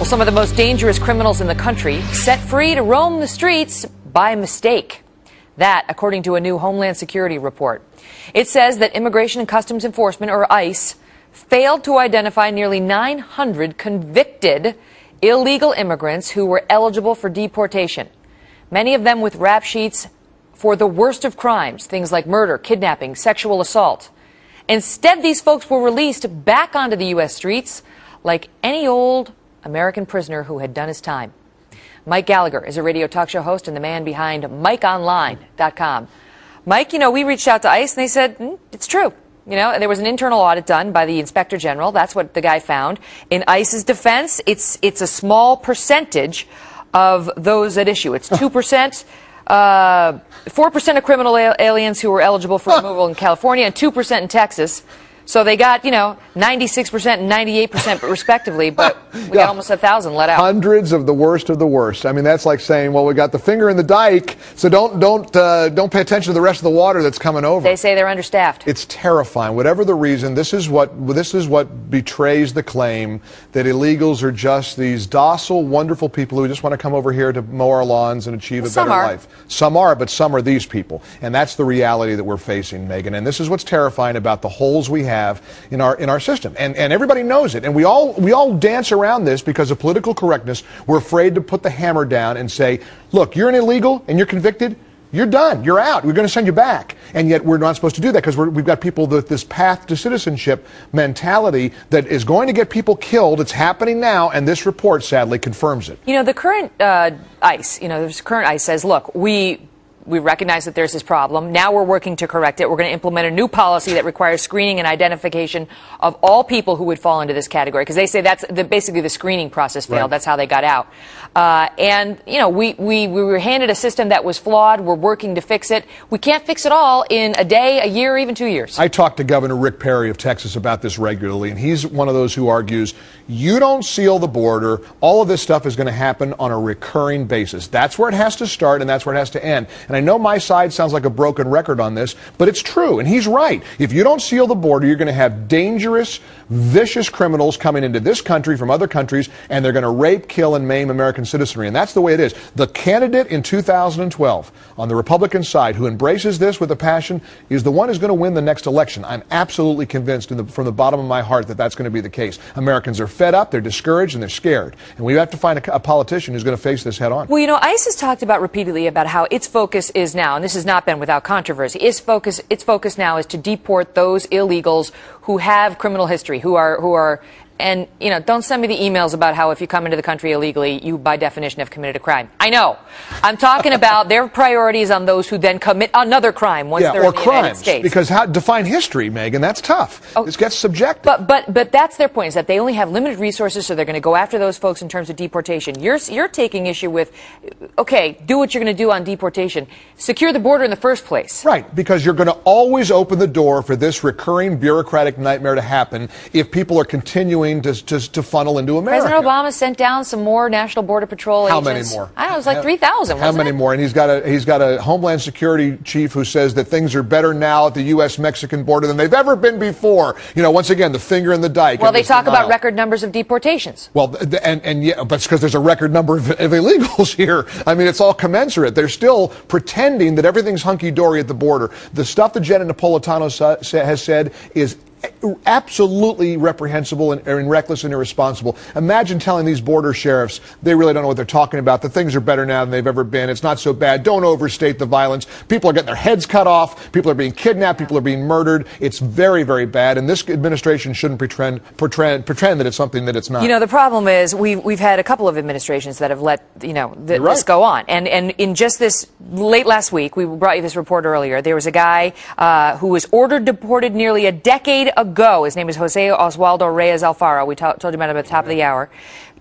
Well, some of the most dangerous criminals in the country set free to roam the streets by mistake. That, according to a new Homeland Security report. It says that Immigration and Customs Enforcement, or ICE, failed to identify nearly 900 convicted illegal immigrants who were eligible for deportation. Many of them with rap sheets for the worst of crimes, things like murder, kidnapping, sexual assault. Instead, these folks were released back onto the U.S. streets like any old American prisoner who had done his time. Mike Gallagher is a radio talk show host and the man behind MikeOnline.com. Mike, we reached out to ICE and they said, it's true. There was an internal audit done by the Inspector General. That's what the guy found. In ICE's defense, it's a small percentage of those at issue. It's 2%, 4% of criminal aliens who were eligible for removal in California and 2% in Texas. So they got, 96% and 98% respectively, but we got almost 1,000 let out. Hundreds of the worst of the worst. I mean, that's like saying, well, we got the finger in the dike, so don't pay attention to the rest of the water that's coming over. They say they're understaffed. It's terrifying. Whatever the reason, this is what betrays the claim that illegals are just these docile, wonderful people who just want to come over here to mow our lawns and achieve a better life. Some are, but some are these people. And that's the reality that we're facing, Megan. And this is what's terrifying about the holes we have in our system, and everybody knows it, and we all dance around this because of political correctness. We're afraid to put the hammer down and say, look, you're an illegal and you're convicted, you're done, you're out, we're going to send you back. And yet we're not supposed to do that because we've got people with this path to citizenship mentality that is going to get people killed. It's happening now, and this report sadly confirms it. The current ICE, the current ICE says, look, we recognize that there's this problem. Now we're working to correct it. We're going to implement a new policy that requires screening and identification of all people who would fall into this category, because they say that's basically the screening process failed. Right. That's how they got out. We were handed a system that was flawed. We're working to fix it. We can't fix it all in a day, a year, even 2 years. I talk to Governor Rick Perry of Texas about this regularly, and he's one of those who argues, you don't seal the border. All of this stuff is going to happen on a recurring basis. That's where it has to start, and that's where it has to end. And I know my side sounds like a broken record on this, but it's true, and he's right. If you don't seal the border, you're going to have dangerous, vicious criminals coming into this country from other countries, and they're going to rape, kill, and maim American citizenry. And that's the way it is. The candidate in 2012 on the Republican side who embraces this with a passion is the one who's going to win the next election. I'm absolutely convinced from the bottom of my heart that that's going to be the case. Americans are fed up, they're discouraged, and they're scared. And we have to find a politician who's going to face this head on. Well, ICE has talked about repeatedly about how its focus is now, and this has not been without controversy, its focus now is to deport those illegals who have criminal history, who are and, don't send me the emails about how if you come into the country illegally, you by definition have committed a crime. I know. I'm talking about their priorities on those who then commit another crime once they're in the United States. Because define history, Megan, that's tough. This gets subjective. But that's their point, is that they only have limited resources, so they're going to go after those folks in terms of deportation. You're taking issue with, okay, do what you're going to do on deportation. Secure the border in the first place. Right, because you're going to always open the door for this recurring bureaucratic nightmare to happen if people are continuing to funnel into America. President Obama sent down some more National Border Patrol agents. How many more? I don't know, it was like 3,000, How many more? And he's got a Homeland Security chief who says that things are better now at the U.S.-Mexican border than they've ever been before. Once again, the finger in the dike. Well, they talk about record numbers of deportations. Well, and yeah, but it's because there's a record number of illegals here. I mean, it's all commensurate. They're still pretending that everything's hunky-dory at the border. The stuff that Jenna Napolitano has said is absolutely reprehensible and reckless and irresponsible. Imagine telling these border sheriffs they really don't know what they're talking about, that things are better now than they've ever been. It's not so bad. Don't overstate the violence. People are getting their heads cut off. People are being kidnapped. People are being murdered. It's very, very bad. And this administration shouldn't pretend that it's something that it's not. The problem is we've had a couple of administrations that have let this go on. And in just this late last week, we brought you this report earlier. There was a guy who was ordered deported nearly a decade ago. His name is Jose Oswaldo Reyes Alfaro. We told you about him at the top of the hour.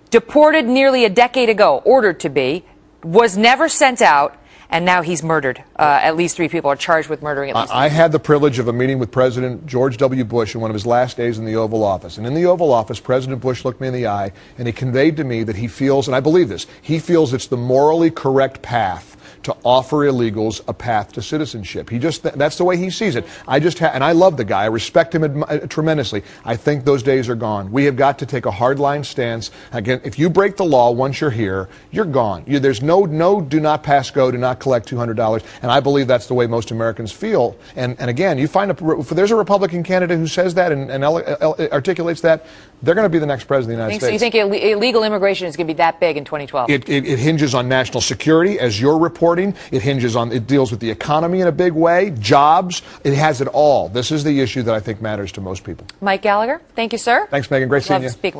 Deported nearly a decade ago, ordered to be, was never sent out, and now he's murdered. At least 3 people are charged with murdering at least. I had the privilege of a meeting with President George W. Bush in one of his last days in the Oval Office. And in the Oval Office, President Bush looked me in the eye, and he conveyed to me that he feels, and I believe this, he feels it's the morally correct path to offer illegals a path to citizenship. That's the way he sees it. And I love the guy. I respect him tremendously. I think those days are gone. We have got to take a hardline stance. Again, if you break the law once you're here, you're gone. There's no do not pass go, do not collect $200. And I believe that's the way most Americans feel. And again, you find if there's a Republican candidate who says that and articulates that, they're going to be the next president of the United States. So you think illegal immigration is going to be that big in 2012? It hinges on national security, as you're reporting. It deals with the economy in a big way, jobs. It has it all. This is the issue that I think matters to most people. Mike Gallagher, thank you, sir. Thanks, Megan. Great seeing you. Love speaking with you.